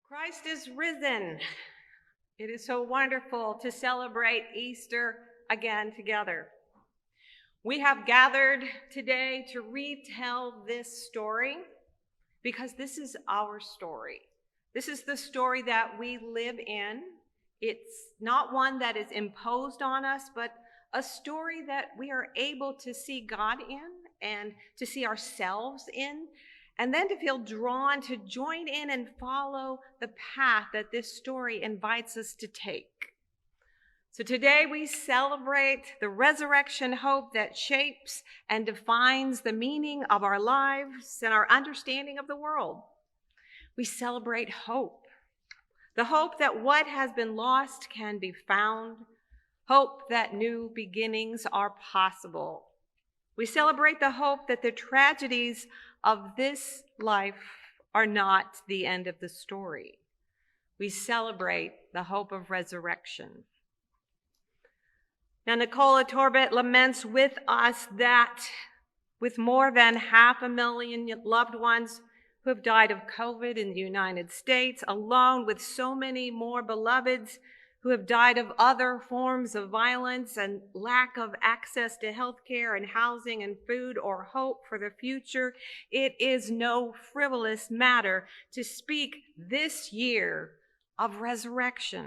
Christ is risen. It is so wonderful to celebrate Easter again together. We have gathered today to retell this story because this is our story. This is the story that we live in. It's not one that is imposed on us, but a story that we are able to see God in and to see ourselves in, and then to feel drawn to join in and follow the path that this story invites us to take. So today we celebrate the resurrection hope that shapes and defines the meaning of our lives and our understanding of the world. We celebrate hope, the hope that what has been lost can be found, hope that new beginnings are possible. We celebrate the hope that the tragedies of this life are not the end of the story. We celebrate the hope of resurrection. Now, Nicola Torbett laments with us that with more than 500,000 loved ones who have died of COVID in the United States, along with so many more beloveds who have died of other forms of violence and lack of access to health care and housing and food or hope for the future, it is no frivolous matter to speak this year of resurrection.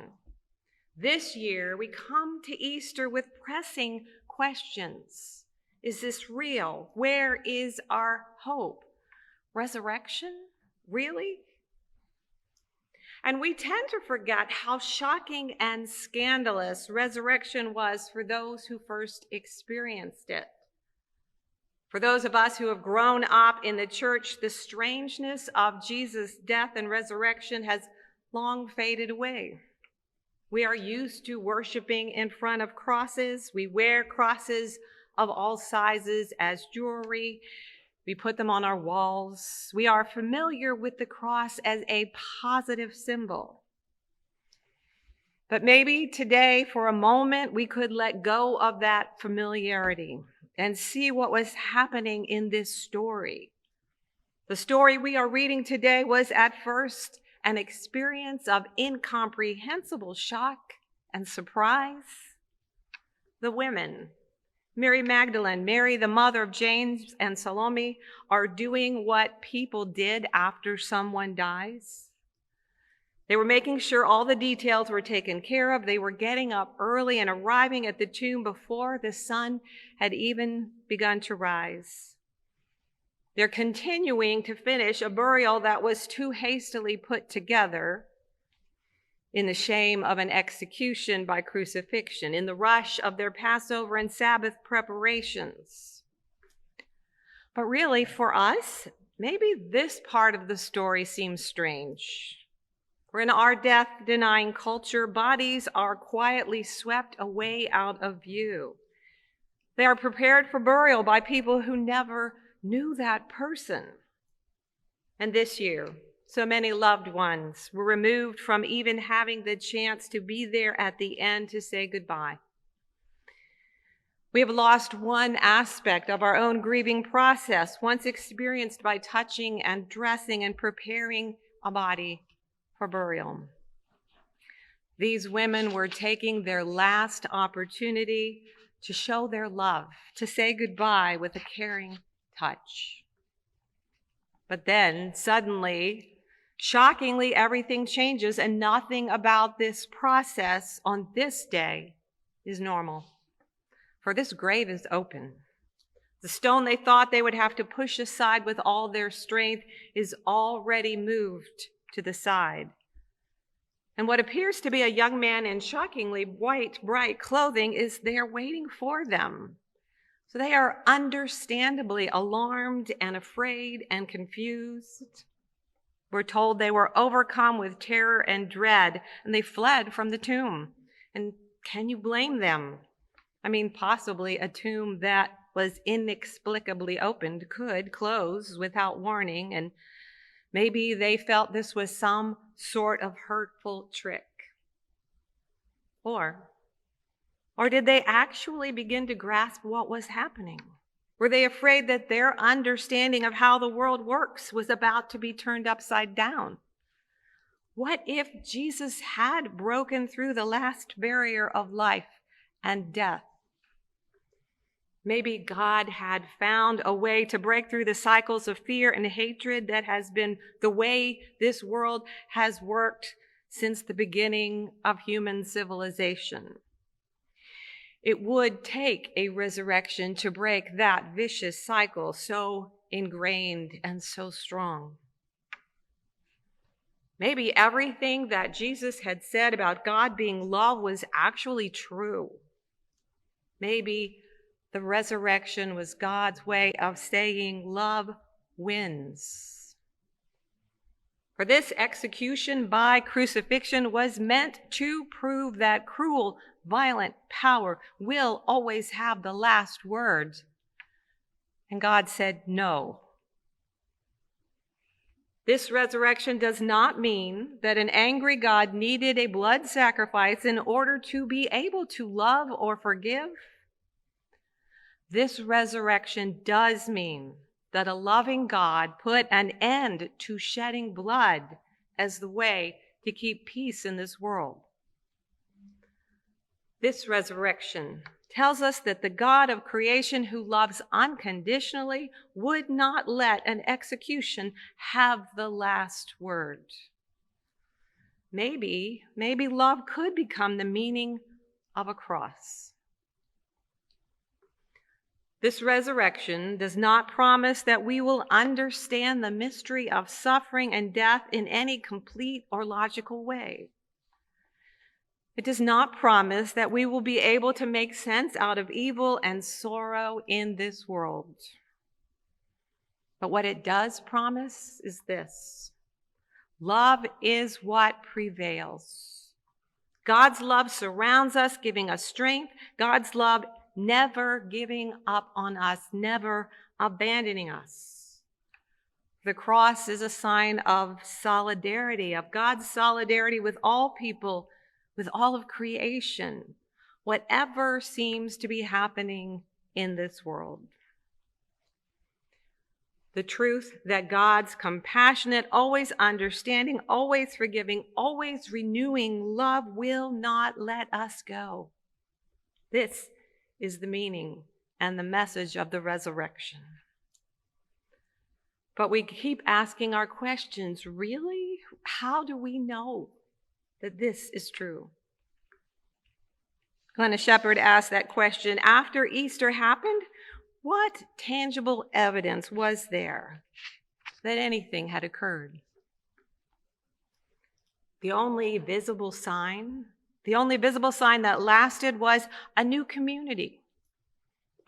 This year, we come to Easter with pressing questions. Is this real? Where is our hope? Resurrection? Really? And we tend to forget how shocking and scandalous resurrection was for those who first experienced it. For those of us who have grown up in the church, the strangeness of Jesus' death and resurrection has long faded away. We are used to worshiping in front of crosses. We wear crosses of all sizes as jewelry. We put them on our walls. We are familiar with the cross as a positive symbol. But maybe today, for a moment, we could let go of that familiarity and see what was happening in this story. The story we are reading today was at first an experience of incomprehensible shock and surprise. The women, Mary Magdalene, Mary, the mother of James and Salome, are doing what people did after someone dies. They were making sure all the details were taken care of. They were getting up early and arriving at the tomb before the sun had even begun to rise. They're continuing to finish a burial that was too hastily put together in the shame of an execution by crucifixion, in the rush of their Passover and Sabbath preparations. But really, for us, maybe this part of the story seems strange. For in our death-denying culture, bodies are quietly swept away out of view. They are prepared for burial by people who never knew that person. And this year, so many loved ones were removed from even having the chance to be there at the end to say goodbye. We have lost one aspect of our own grieving process, once experienced by touching and dressing and preparing a body for burial. These women were taking their last opportunity to show their love, to say goodbye with a caring touch. But then suddenly, shockingly, everything changes, and nothing about this process on this day is normal. For this grave is open. The stone they thought they would have to push aside with all their strength is already moved to the side. And what appears to be a young man in shockingly white, bright clothing is there waiting for them. So they are understandably alarmed and afraid and confused. We're told they were overcome with terror and dread, and they fled from the tomb. And can you blame them? I mean, possibly a tomb that was inexplicably opened could close without warning, and maybe they felt this was some sort of hurtful trick. Or did they actually begin to grasp what was happening? Were they afraid that their understanding of how the world works was about to be turned upside down? What if Jesus had broken through the last barrier of life and death? Maybe God had found a way to break through the cycles of fear and hatred that has been the way this world has worked since the beginning of human civilization. It would take a resurrection to break that vicious cycle so ingrained and so strong. Maybe everything that Jesus had said about God being love was actually true. Maybe the resurrection was God's way of saying love wins. For this execution by crucifixion was meant to prove that cruel, violent power will always have the last word. And God said no. This resurrection does not mean that an angry God needed a blood sacrifice in order to be able to love or forgive. This resurrection does mean that a loving God put an end to shedding blood as the way to keep peace in this world. This resurrection tells us that the God of creation who loves unconditionally would not let an execution have the last word. Maybe love could become the meaning of a cross. This resurrection does not promise that we will understand the mystery of suffering and death in any complete or logical way. It does not promise that we will be able to make sense out of evil and sorrow in this world. But what it does promise is this: love is what prevails. God's love surrounds us, giving us strength. God's love never giving up on us, never abandoning us. The cross is a sign of solidarity, of God's solidarity with all people, with all of creation, whatever seems to be happening in this world. The truth that God's compassionate, always understanding, always forgiving, always renewing love will not let us go. This is the meaning and the message of the resurrection. But we keep asking our questions, really? How do we know that this is true? Glenna Shepherd asked that question after Easter happened. What tangible evidence was there that anything had occurred? The only visible sign that lasted was a new community,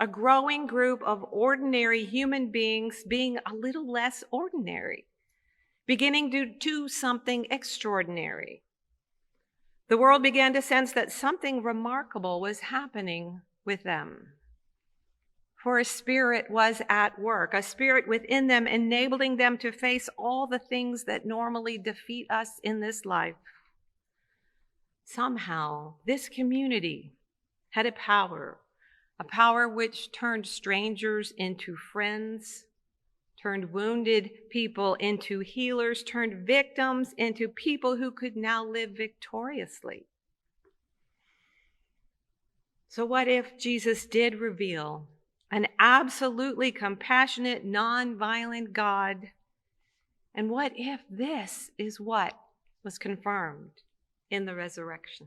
a growing group of ordinary human beings being a little less ordinary, beginning to do something extraordinary. The world began to sense that something remarkable was happening with them. For a spirit was at work, a spirit within them enabling them to face all the things that normally defeat us in this life. Somehow, this community had a power which turned strangers into friends, turned wounded people into healers, turned victims into people who could now live victoriously. So what if Jesus did reveal an absolutely compassionate, non-violent God? And what if this is what was confirmed in the resurrection?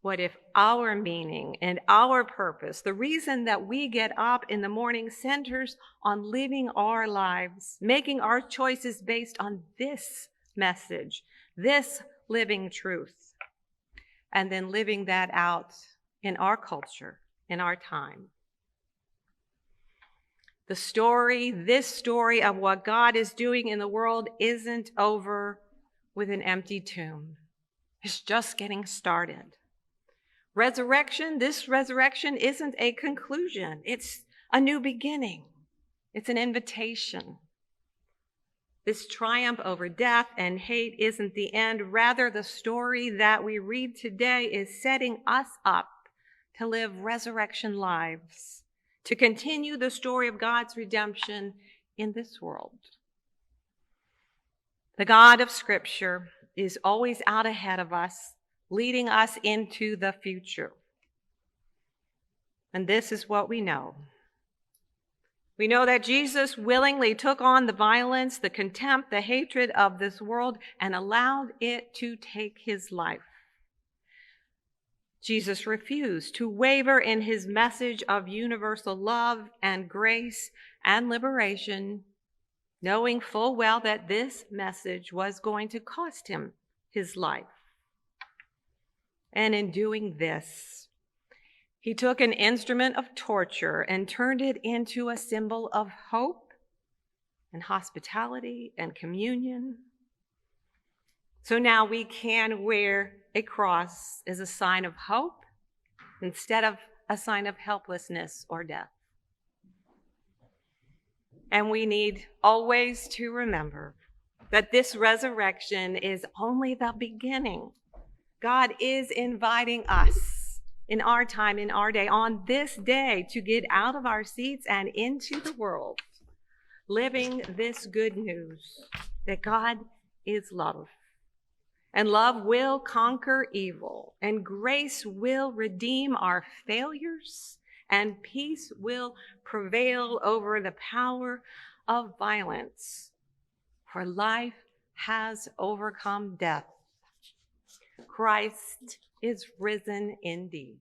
What if our meaning and our purpose, the reason that we get up in the morning, centers on living our lives, making our choices based on this message, this living truth, and then living that out in our culture, in our time? This story of what God is doing in the world isn't over with an empty tomb. It's just getting started. This resurrection isn't a conclusion. It's a new beginning. It's an invitation. This triumph over death and hate isn't the end. Rather, the story that we read today is setting us up to live resurrection lives, to continue the story of God's redemption in this world. The God of Scripture is always out ahead of us, leading us into the future. And this is what we know. We know that Jesus willingly took on the violence, the contempt, the hatred of this world and allowed it to take his life. Jesus refused to waver in his message of universal love and grace and liberation, knowing full well that this message was going to cost him his life. And in doing this, he took an instrument of torture and turned it into a symbol of hope and hospitality and communion. So now we can wear a cross as a sign of hope instead of a sign of helplessness or death. And we need always to remember that this resurrection is only the beginning. God is inviting us in our time, in our day, on this day, to get out of our seats and into the world, living this good news that God is love. And love will conquer evil, and grace will redeem our failures, and peace will prevail over the power of violence. For life has overcome death. Christ is risen indeed.